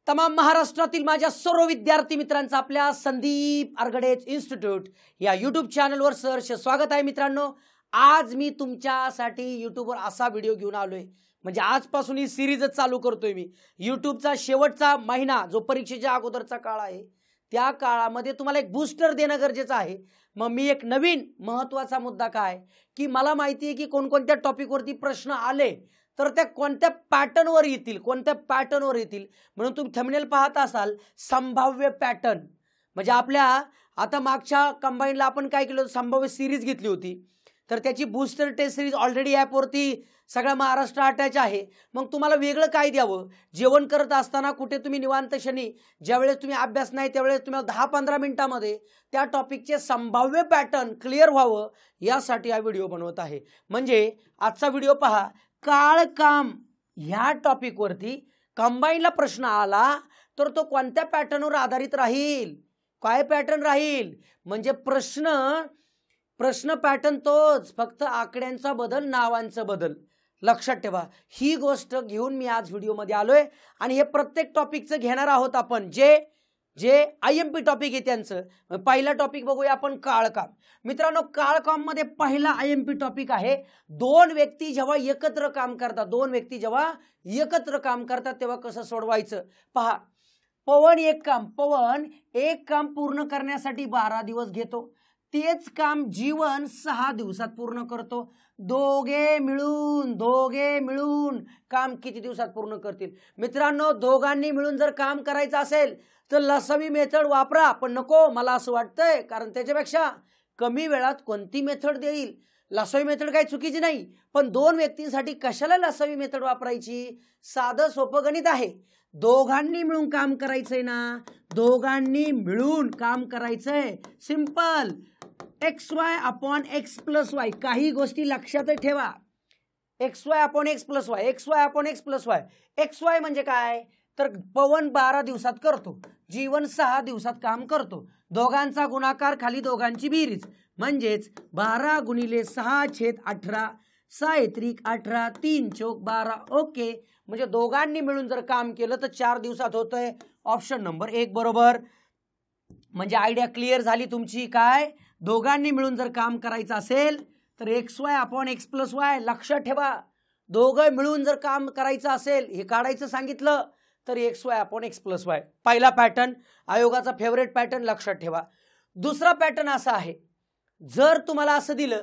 तमाम महाराष्ट्रातील माझ्या सर्व विद्यार्थी मित्रांचं आपल्या संदीप आर्गडेज इन्स्टिट्यूट या यूट्यूब चॅनलवर सहर्ष स्वागत आहे. मित्रांनो, आज मी तुमच्यासाठी यूट्यूबवर असा व्हिडिओ घेऊन आलोय, म्हणजे आजपासून ही सिरीजच चालू करतोय मी. यूट्यूबचा शेवटचा महिना जो परीक्षेच्या अगोदरचा काळ आहे, त्या काळामध्ये तुम्हाला एक बूस्टर देणं गरजेचं आहे. मग मी एक नवीन महत्त्वाचा मुद्दा काय की मला माहिती आहे की कोणकोणत्या टॉपिकवरती प्रश्न आले तर त्या कोणत्या पॅटर्नवर येतील, म्हणून तुम्ही थंबनेल पाहत असाल संभाव्य पॅटर्न. म्हणजे आपल्या आता मागच्या कंबाईनला आपण काय केलं, संभाव्य सिरीज घेतली होती, तर त्याची बूस्टर टेस्ट सिरीज ऑलरेडी ॲपवरती सगळ्या महाराष्ट्र अटॅच आहे. मग तुम्हाला वेगळं काय द्यावं, जेवण करत असताना कुठे तुम्ही निवांत क्षणी ज्यावेळेस तुम्ही अभ्यास नाही त्यावेळेस तुम्हाला 10-15 मिनिटांमध्ये त्या टॉपिकचे संभाव्य पॅटर्न क्लिअर व्हावं यासाठी हा व्हिडिओ बनवत आहे. म्हणजे आजचा व्हिडिओ पहा, काळ काम ह्या टॉपिकवरती कंबाईनला प्रश्न आला तर तो कोणत्या पॅटर्नवर आधारित राहील, काय पॅटर्न राहील. म्हणजे प्रश्न पॅटर्न तोच, फक्त आकड्यांचा बदल, नावांचं बदल. लक्षात ठेवा, ही गोष्ट घेऊन मी आज व्हिडिओमध्ये आलोय. आणि हे प्रत्येक टॉपिकचं घेणार आहोत आपण, जे IMP टॉपिक आहे त्यांचं. पहिला टॉपिक बघूया आपण, काळकाम. मित्रांनो, काळकाम मध्ये पहिला IMP टॉपिक आहे, दोन व्यक्ती जेव्हा एकत्र काम करतात तेव्हा कसं सोडवायचं. पहा, पवन एक काम पूर्ण करण्यासाठी 12 दिवस घेतो, तेच काम जीवन 6 दिवसात पूर्ण करतो. दोघे मिळून काम किती दिवसात पूर्ण करतील. मित्रांनो, दोघांनी मिळून जर काम करायचं असेल तर लसावी मेथड वापरा, पण नको मला असं वाटतंय, कारण त्याच्यापेक्षा कमी वेळात कोणती मेथड देईल. लसावी मेथड काही चुकीची नाही, पण दोन व्यक्तींसाठी कशाला लसावी मेथड वापरायची. साधं सोपं गणित आहे, दोघांनी मिळून काम करायचंय ना, simple. XY upon X plus y. काही गोष्टी लक्षात ठेवा, XY upon X plus y. XY म्हणजे काय, तर पवन 12 दिवसात करतो, जीवन 6 दिवसात काम करतो. दोघांचा गुणाकार खाली दोघांची बेरीज, म्हणजेच 12 गुणिले 6/18, 6×18, 3×12. ओके, म्हणजे दोघांनी मिळून जर काम केलं तर 4 दिवसात होतंय. ऑप्शन नंबर 1 बरोबर. म्हणजे आयडिया क्लिअर झाली तुमची. काय, दोघांनी मिळून जर काम करायचं असेल तर XY upon X plus y. लक्षात ठेवा, दोघं मिळून जर काम करायचं असेल, हे काढायचं सांगितलं तर XY upon X plus y. पहिला पॅटर्न, आयोगाचा फेवरेट पॅटर्न, लक्षात ठेवा. दुसरा पॅटर्न असा आहे, जर तुम्हाला असं दिलं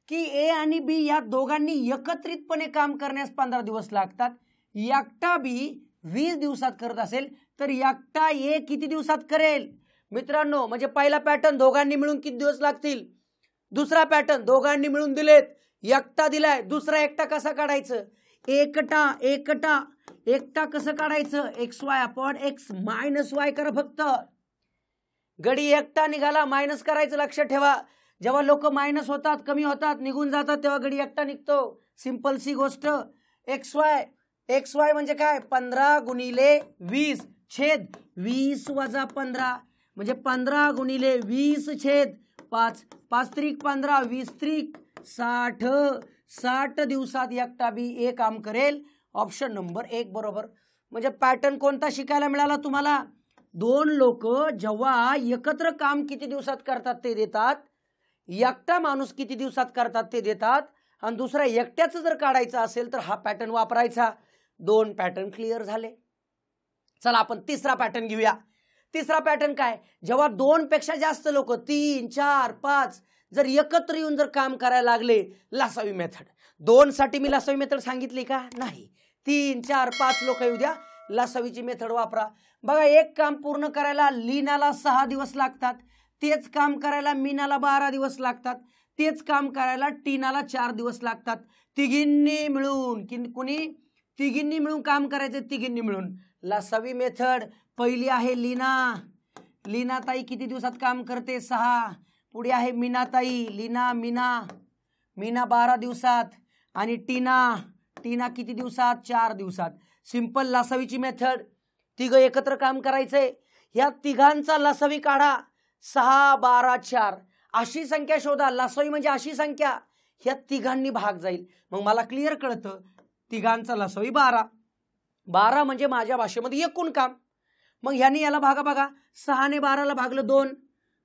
की A आणि B या दोघांनी एकत्रितपणे काम करण्यास 15 दिवस लागतात, एकटा B 20 दिवसात करत असेल तर एकटा A किती दिवसात करेल. मित्रांनो, म्हणजे पहिला पॅटर्न दोघांनी मिळून किती दिवस लागतील. दुसरा पॅटर्न दोघांनी मिळून दिलेत, एकटा दिलाय, दुसरा एकटा कसा काढायचं. एकटा कसं काढायचं, XY upon X minus Y करा फक्त. गडी एकटा निघाला, मायनस करायचं. लक्षात ठेवा, जेव्हा लोक मायनस होतात, कमी होतात, निघून जातात, तेव्हा गडी एकटा निघतो. सिंपल सी गोष्ट. XY म्हणजे काय, 15 गुणिले 20 छेद 20 वजा 15, म्हणजे 15 गुणिले 20 छेद 5, 5×3=15, 20×3=60. 60 दिवसात एकटा बी A काम करेल. ऑप्शन नंबर 1 बरोबर. म्हणजे पॅटर्न कोणता शिकायला मिळाला तुम्हाला. दोन लोक जेव्हा एकत्र काम किती दिवसात करतात ते देतात, एकटा माणूस किती दिवसात करतात ते देतात, आणि दुसरा एकट्याचं जर काढायचं असेल तर हा पॅटर्न वापरायचा. 2 पॅटर्न क्लिअर झाले. चला आपण तिसरा पॅटर्न घेऊया. तिसरा पॅटर्न काय, जेव्हा 2 पेक्षा जास्त लोक 3, 4, 5 जर एकत्र येऊन जर काम करायला लागले, लसावी मेथड. 2 साठी मी लसावी मेथड सांगितली का, नाही. 3, 4, 5 लोक येऊ द्या, लसावीची मेथड वापरा. बघा, एक काम पूर्ण करायला लीनाला 6 दिवस लागतात, तेच काम करायला मीनाला 12 दिवस लागतात, तेच काम करायला टीनाला 4 दिवस लागतात. तिघींनी मिळून काम करायचं, तिघींनी मिळून. लसावी मेथड पहिली आहे लीनाताई किती दिवसात काम करते, 6. पुढे आहे मीनाताई, मीना 12 दिवसात, आणि टीना किती दिवसात, 4 दिवसात. सिंपल लसावीची मेथड. तिघ एकत्र काम करायचंय, ह्या तिघांचा लसावी काढा. 6, 12, 4 अशी संख्या शोधा. लसावी म्हणजे अशी संख्या, ह्या तिघांनी भाग जाईल. मग मला क्लिअर कळतं, तिघांचा लसावी 12. 12 म्हणजे माझ्या भाषेमध्ये एकूण काम. मग ह्याने याला भागा बघा, 6 ने 12ला भागलं 2,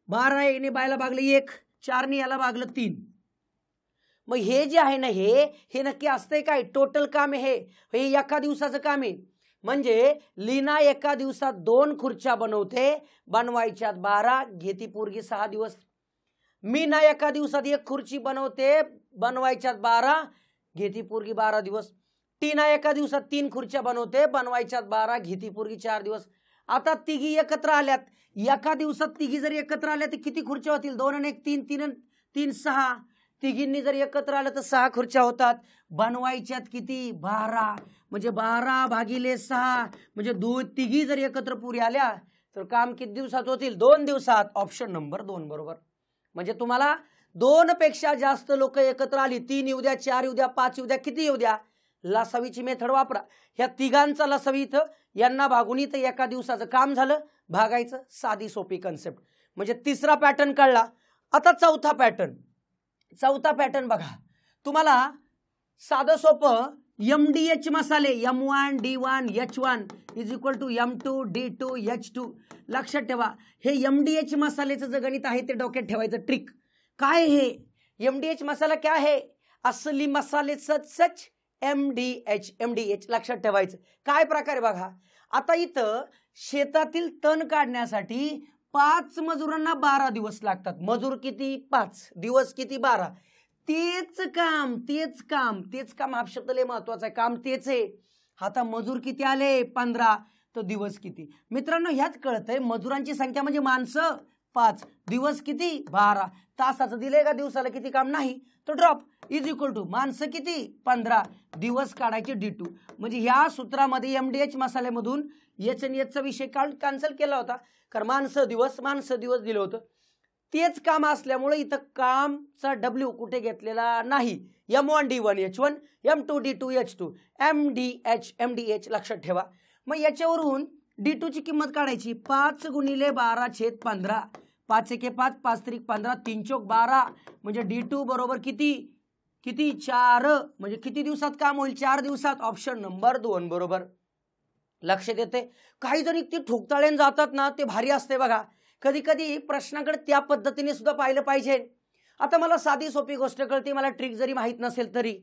12 ने 22ला भागलं 1, 4 ने याला भागलं 3. मग हे जे आहे ना हे नक्की असतंय काय? टोटल काम आहे हे एका दिवसाचं काम आहे. म्हणजे लीना एका दिवसात 2 खुर्च्या बनवते, बनवायच्यात 12, घेती पोरगी 6 दिवस. मीना एका दिवसात 1 खुर्ची बनवते, बनवायच्यात 12, घेती पोरगी 12 दिवस. टीना एका दिवसात 3 खुर्च्या बनवते, बनवायच्यात 12, घेती पोरगी 4 दिवस. आता तिघी एकत्र आल्यात, एका दिवसात तिघी जर एकत्र आल्या तर किती खुर्च्या होतील? 2 आणि 1 3, 3 आणि 3 6. तिघींनी जर एकत्र आलं तर 6 खुर्च्या होतात. बनवायच्यात किती? 12. म्हणजे 12 भागिले 6 म्हणजे तिघी जर एकत्र पुरी आल्या तर काम किती दिवसात होतील? 2 दिवसात. ऑप्शन नंबर 2 बरोबर. म्हणजे तुम्हाला 2 पेक्षा जास्त लोक एकत्र आली, 3 येऊ द्या, 4 येऊ द्या, 5 येऊ द्या, किती येऊ द्या, लसावीची मेथड वापरा. ह्या तिघांचा लसावी इथं, यांना भागून इथं एका दिवसाचं काम झालं, भागायचं. साधी सोपी कन्सेप्ट. म्हणजे तिसरा पॅटर्न कळला. आता चौथा पॅटर्न बघा. तुम्हाला साधं सोपं MDH मसाले M1 D1 H1 is equal to M2 D2 H2. लक्षात ठेवा, हे MDH मसाल्याचं जे गणित आहे ते डोक्यात ठेवायचं. ट्रिक काय हे? MDH मसाला क्या है? असली मसाले सच MDH लक्षात ठेवायचं. काय प्रकार बघा. आता इथं शेतातील तण काढण्यासाठी 5 मजुरांना 12 दिवस लागतात. मजूर किती? 5, दिवस किती? 12. तेच काम हा शब्द लय महत्वाचा आहे. काम तेच आहे. आता मजूर किती आले? 15. तर दिवस किती? मित्रांनो ह्यात कळतंय मजुरांची संख्या म्हणजे माणसं 5, दिवस किती? 12. तासाचं दिलंय का दिवसाला किती काम? नाही. तो ड्रॉप इज इक्वल टू माणसं किती? 15, दिवस काढायचे D2. म्हणजे ह्या सूत्रामध्ये MDH मसाल्यामधून एच आणि एचचा विषय कॅन्सल केला होता, कारण माणसं दिवस दिलं होतं. तेच काम असल्यामुळे इथं कामचा W कुठे घेतलेला नाही. M1 D1 H1 M2 D2 H2 MDH लक्षात ठेवा. मग याच्यावरून D2 ची किंमत काढायची. 5 गुणिले 12/15. 5 एके 5, 5 त्रिक 15, 3 चौक 12. म्हणजे D2 बरोबर किती? 4. म्हणजे किती दिवसात काम होईल? 4 दिवसात. ऑप्शन नंबर 2 बरोबर. लक्ष देते. काही जण इतके ठोकताळ्याने जातात ना, ते भारी असते बघा. कधी कधी प्रश्नाकडे त्या पद्धतीने सुद्धा पाहिलं पाहिजे. आता मला साधी सोपी गोष्ट कळते, मला ट्रिक जरी माहित नसेल तरी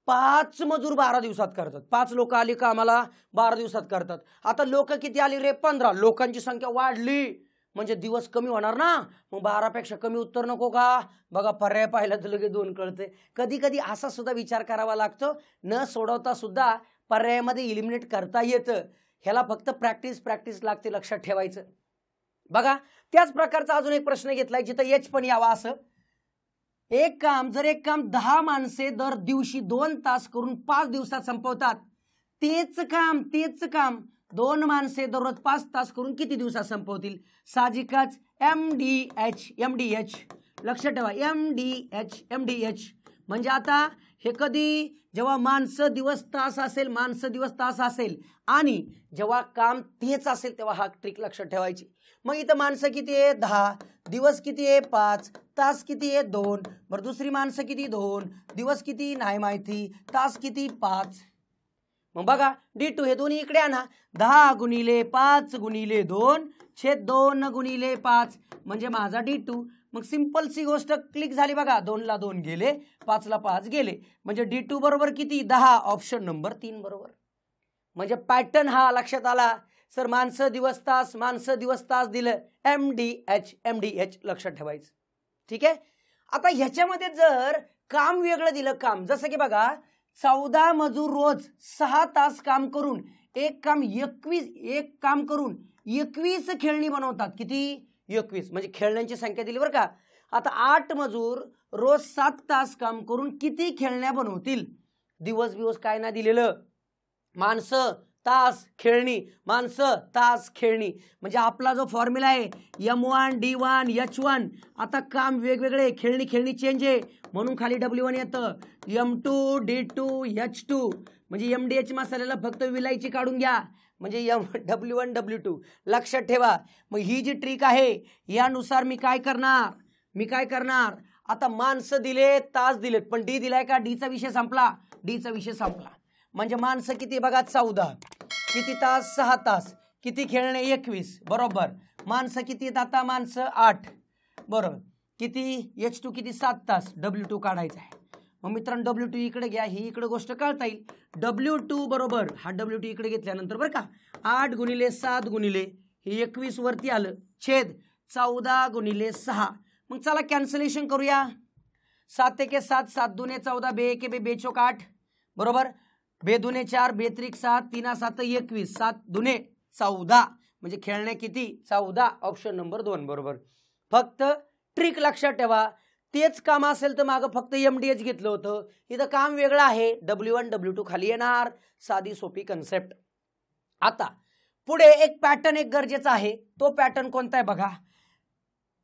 5 मजूर 12 दिवसात करतात. 5 लोक आली का आम्हाला 12 दिवसात करतात. आता लोक किती आली रे? 15. लोकांची संख्या वाढली म्हणजे दिवस कमी होणार ना. मग 12 पेक्षा कमी उत्तर नको का? बघा पर्याय पाहिला तर लगेच 2 कळते. कधी कधी असा सुद्धा विचार करावा लागतो. न सोडवता सुद्धा पर्यायामध्ये इलिमिनेट करता येतं. ह्याला फक्त प्रॅक्टिस लागते. लक्षात ठेवायचं. बघा त्याच प्रकारचा अजून एक प्रश्न घेतलाय जिथं एच पण यावा असं. एक काम 10 माणसे दर दिवशी 2 तास करून 5 दिवसात संपवतात, तेच काम 2 माणसे दररोज 5 तास करून किती दिवसात संपवतील? साहजिकच MDH लक्षात ठेवा. MDH म्हणजे आता हे कधी? जेव्हा माणसं दिवस तास असेल आणि जेव्हा काम तेच असेल तेव्हा हा ट्रिक लक्षात ठेवायची. मग इथं माणसं किती आहे? 10, दिवस किती आहे? 5, तास किती आहे? 2. बरं दुसरी माणसं किती? 2, दिवस किती? नाही माहिती, तास किती? 5. मग बघा D2 हे दोन्ही इकडे आणा. 10 गुणिले 5 गुणिले 2 छेद 2 गुणिले 5 म्हणजे माझा D2. मग सिंपल सी गोष्ट क्लिक झाली बघा. 2 ला 2 गेले, 5 ला 5 गेले. म्हणजे D2 बरोबर किती? 10. ऑप्शन नंबर 3 बरोबर. म्हणजे पॅटर्न हा लक्षात आला. सर माणसं दिवस तास दिलं. MDH लक्षात ठेवायचं. ठीक आहे. आता ह्याच्यामध्ये जर काम वेगळं दिलं, काम जसं की बघा 14 मजूर रोज 6 तास काम करून एक काम करून 21 खेळणी बनवतात. किती? 21. म्हणजे खेळण्यांची संख्या दिली बरं का. आता 8 मजूर रोज 7 तास काम करून किती खेळण्या बनवतील? दिवस काय नाही दिलेलं. माणसं तास खेळणी, माणसं तास खेळणी. म्हणजे आपला जो फॉर्म्युला आहे M1 D1 H1. आता काम वेगवेगळे, खेळणी चेंज आहे म्हणून खाली W1 येतं. M2 D2 H2 म्हणजे MDH मसाल्याला फक्त विलायची काढून घ्या म्हणजे W1 W2 लक्षात ठेवा. मग ही जी ट्रिक आहे यानुसार मी काय करणार? आता माणसं दिले, तास दिलेत, पण D दिलाय का? Dचा विषय संपला. म्हणजे माणसं किती बघा? 14. किती तास? 6 तास. किती खेळणे 21 बरोबर. माणसं किती आहेत आता? माणसं 8 बरोबर. किती H2 किती 7 तास. W2 काढायचा आहे. मग मित्रांनो W2 इकडे घ्या, ही इकडे गोष्ट कळता येईल. W2 बरोबर हा W2 इकडे घेतल्यानंतर बरं का 8 गुणिले 7 गुणिले हे 21 वरती आलं छेद 14 गुणिले 6. मग चला कॅन्सलेशन करूया. 7 एके 7 7 दुने 14 बे एके बे बे चौक 8 बरोबर. बे दुने 4 बे त्रिक 7 3 7 21 7 दुने 14 म्हणजे खेळणे किती 14. ऑप्शन नंबर 2 बरोबर. फक्त ट्रिक लक्षात ठेवा, तेच काम असेल तर मागं फक्त MDH घेतलं होतं, इथं काम वेगळं आहे. W1 W2 खाली येणार. साधी सोपी कन्सेप्ट. आता पुढे एक पॅटर्न एक गरजेचा आहे. तो पॅटर्न कोणता आहे बघा.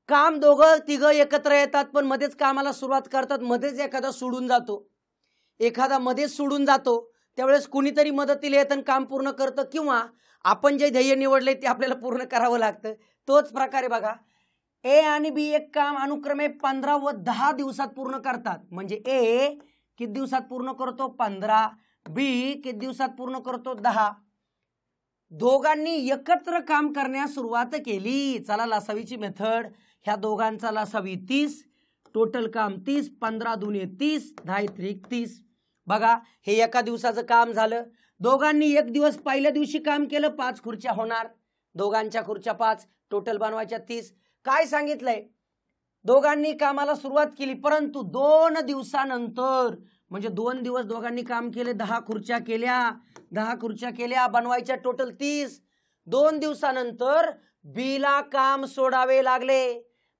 काम दोघं तिघं एकत्र येतात पण मध्येच कामाला सुरुवात करतात, मध्येच एखादा सोडून जातो. एखादा मध्येच सोडून जातो त्यावेळेस कुणीतरी मदतीला येतं काम पूर्ण करतं, किंवा आपण जे ध्येय निवडले ते आपल्याला पूर्ण करावं लागतं. तोच प्रकारे बघा ए आणि बी एक काम अनुक्रमे 15 व 10 दिवसात पूर्ण करतात. म्हणजे ए किती दिवसात पूर्ण करतो 15, बी किती दिवसात पूर्ण करतो 10. दोघांनी एकत्र काम करण्यास सुरुवात केली. चला लसावीची मेथड. ह्या दोघांचा लसावी 30, टोटल काम 30, 15 दुने 30, 10 त्रिक 30. बघा हे एका दिवसाचं काम झालं. दोघांनी एक दिवस पहिल्या दिवशी काम केलं 5 खुर्च्या होणार. दोघांच्या खुर्च्या 5, टोटल बनवायच्या 30. काय सांगितलंय? दोघांनी कामाला सुरुवात केली परंतु 2 दिवसानंतर, म्हणजे 2 दिवस दोघांनी काम केले, 10 खुर्च्या केल्या, 10 खुर्च्या केल्या, बनवायच्या टोटल 30. 2 दिवसानंतर बीला काम सोडावे लागले.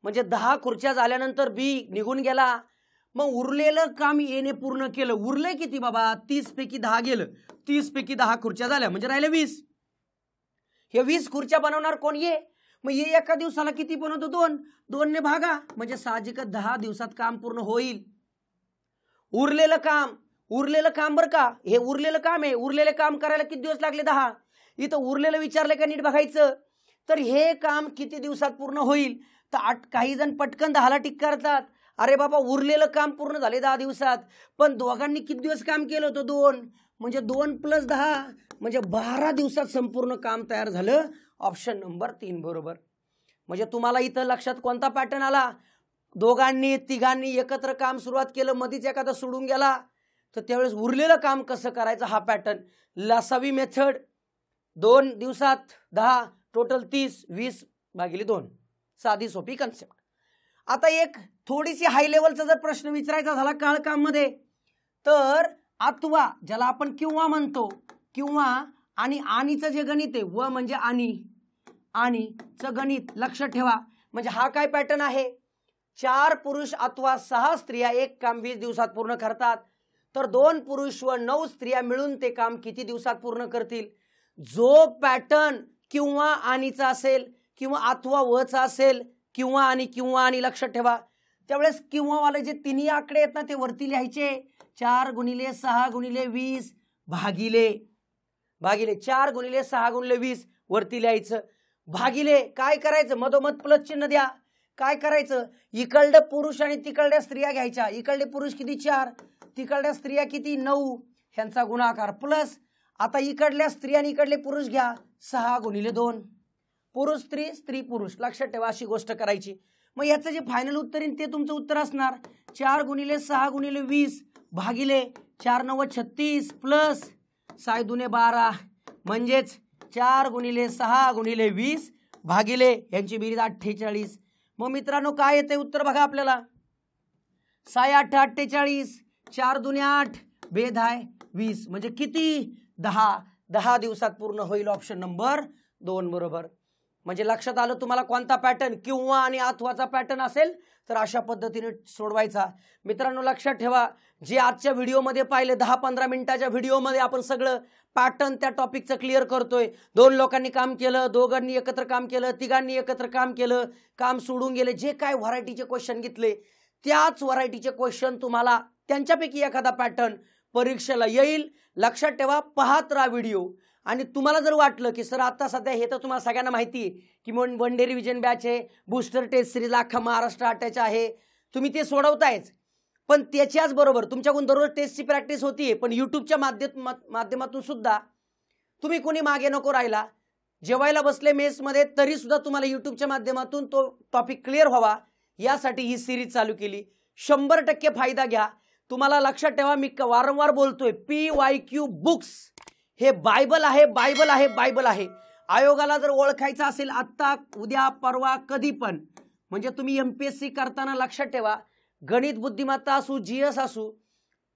म्हणजे 10 खुर्च्या झाल्यानंतर बी निघून गेला. मग उरलेलं काम येणे पूर्ण केलं. उरले किती बाबा 30 पैकी 10 गेलं. 30 पैकी 10 खुर्च्या झाल्या म्हणजे राहिले 20. हे 20 खुर्च्या बनवणार कोण? ये. मग ये एका दिवसाला किती बनवतो 2, 2 ने भागा म्हणजे साहजिकच 10 दिवसात काम पूर्ण होईल. उरलेलं काम बरं का, हे उरलेलं काम आहे. उरलेले काम करायला किती दिवस लागले 10. इथं उरलेलं विचारले का नीट बघायचं. तर हे काम किती दिवसात पूर्ण होईल. तर काही जण पटकन 10ला टिक करतात. अरे बाबा उरलेलं काम पूर्ण झाले 10 दिवसात, पण दोघांनी किती दिवस काम केलं होतं 2, म्हणजे 2 + 10 म्हणजे 12 दिवसात संपूर्ण काम तयार झालं. ऑप्शन नंबर 3 बरोबर. म्हणजे तुम्हाला इथं लक्षात कोणता पॅटर्न आला. दोघांनी तिघांनी एकत्र काम सुरुवात केलं, मधीच एखादा सोडून गेला तर त्यावेळेस उरलेलं काम कसं करायचं हा पॅटर्न. लसावी मेथड. 2 दिवसात 10, टोटल 30, 20/2. साधी सोपी कन्सेप्ट. आता एक थोडीशी हाय लेवलचा जर प्रश्न विचारायचा झाला काळकाम मध्ये, तर अथवा ज्याला आपण किंवा म्हणतो, किंवा आणि आणीचं जे गणित आहे, व म्हणजे आणीचं गणित लक्षात ठेवा. म्हणजे हा काय पॅटर्न आहे. 4 पुरुष अथवा 6 स्त्रिया एक काम 20 दिवसात पूर्ण करतात, तर 2 पुरुष व 9 स्त्रिया मिळून ते काम किती दिवसात पूर्ण करतील. जो पॅटर्न किंवा आणीचा असेल किंवा अथवा वचा असेल, किंवा आणि लक्षात ठेवा, त्यावेळेस किंवा वाले जे तिन्ही आकडे आहेत ना ते वरती लिहायचे. 4 गुणिले 6 गुणिले 20 भागिले 4 गुणिले 6 गुणिले 20 वरती लिहायचं. भागिले काय करायचं, मधोमध प्लस चिन्ह द्या. काय करायचं, इकडे पुरुष आणि तिकडल्या स्त्रिया घ्यायच्या. इकडले पुरुष किती 4, तिकडल्या स्त्रिया किती 9, ह्यांचा गुणाकार प्लस. आता इकडल्या स्त्रिया आणि इकडले पुरुष घ्या. 6 गुणिले 2, पुरुष स्त्री स्त्री पुरुष. लक्षात ठेवा अशी गोष्ट करायची. मग याचं जे फायनल उत्तर येईल ते तुमचं उत्तर असणार 4 गुणिले 6 गुणिले 20 भागिले 4 9 36 प्लस 6 दुने 12 म्हणजेच 4 गुणिले 6 गुणिले 20 भागिले यांची बेरीज 48. मग मित्रांनो काय येते उत्तर बघा आपल्याला. 6 8 48, 4 दुने 8 बेद आहे 20 म्हणजे किती 10 दिवसात पूर्ण होईल. ऑप्शन नंबर 2 बरोबर. म्हणजे लक्षात आलं तुम्हाला कोणता पॅटर्न किंवा आणि अथवाचा पॅटर्न असेल तर अशा पद्धतीने सोडवायचा. मित्रांनो लक्षात ठेवा, जे आजच्या व्हिडिओमध्ये पाहिले 10-15 मिनिटाच्या व्हिडिओमध्ये आपण सगळं पॅटर्न त्या टॉपिकचं क्लिअर करतोय. 2 लोकांनी काम केलं, दोघांनी एकत्र काम केलं, तिघांनी एकत्र काम केलं, काम सोडून गेले, जे काय व्हरायटीचे क्वेश्चन घेतले त्याच व्हरायटीचे क्वेश्चन तुम्हाला त्यांच्यापैकी एखादा पॅटर्न परीक्षेला येईल. लक्षात ठेवा, पाहत राहा व्हिडिओ. आणि तुम्हाला जर वाटलं की सर आता सध्या हे तर तुम्हाला सगळ्यांना माहिती आहे की वन डे रिव्हिजन बॅच आहे, बूस्टर टेस्ट सिरीज अख्खा महाराष्ट्र अटॅच आहे, तुम्ही ते सोडवतायच, पण त्याच्याच बरोबर तुमच्याकडून दररोज टेस्टची प्रॅक्टिस होतीये. पण यूट्यूबच्या माध्यमातून सुद्धा तुम्ही कोणी मागे नको राहिला. जेवायला बसले मेसमध्ये तरी सुद्धा तुम्हाला यूट्यूबच्या माध्यमातून तो टॉपिक क्लिअर व्हावा यासाठी ही सिरीज चालू केली. 100% फायदा घ्या. तुम्हाला लक्षात ठेवा, मी वारंवार बोलतोय, PYQ बुक्स हे बायबल आहे, बायबल आहे, बायबल आहे. आयोगाला जर ओळखायचं असेल आत्ता, उद्या, परवा, कधी पण, म्हणजे तुम्ही MPSC करताना लक्षात ठेवा, गणित बुद्धिमत्ता असू, GS असू,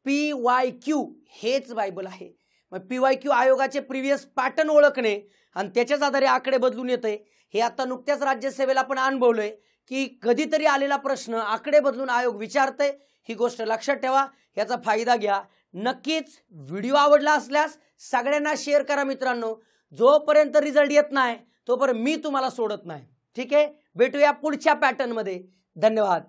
PYQ हेच बायबल आहे. मग PYQ आयोगाचे प्रिव्हियस पॅटर्न ओळखणे आणि त्याच्याच आधारे आकडे बदलून येते. हे आता नुकत्याच राज्यसेवेला पण अनुभवलंय की कधीतरी आलेला प्रश्न आकडे बदलून आयोग विचारते. ही गोष्ट लक्षात ठेवा, याचा फायदा घ्या. नक्कीच व्हिडिओ आवडला असल्यास सगळ्यांना शेअर करा मित्रांनो. जोपर्यंत रिझल्ट येत नाही तोपर्यंत मी तुम्हाला सोडत नाही. ठीक आहे, भेटूया पुढच्या पॅटर्नमध्ये. धन्यवाद.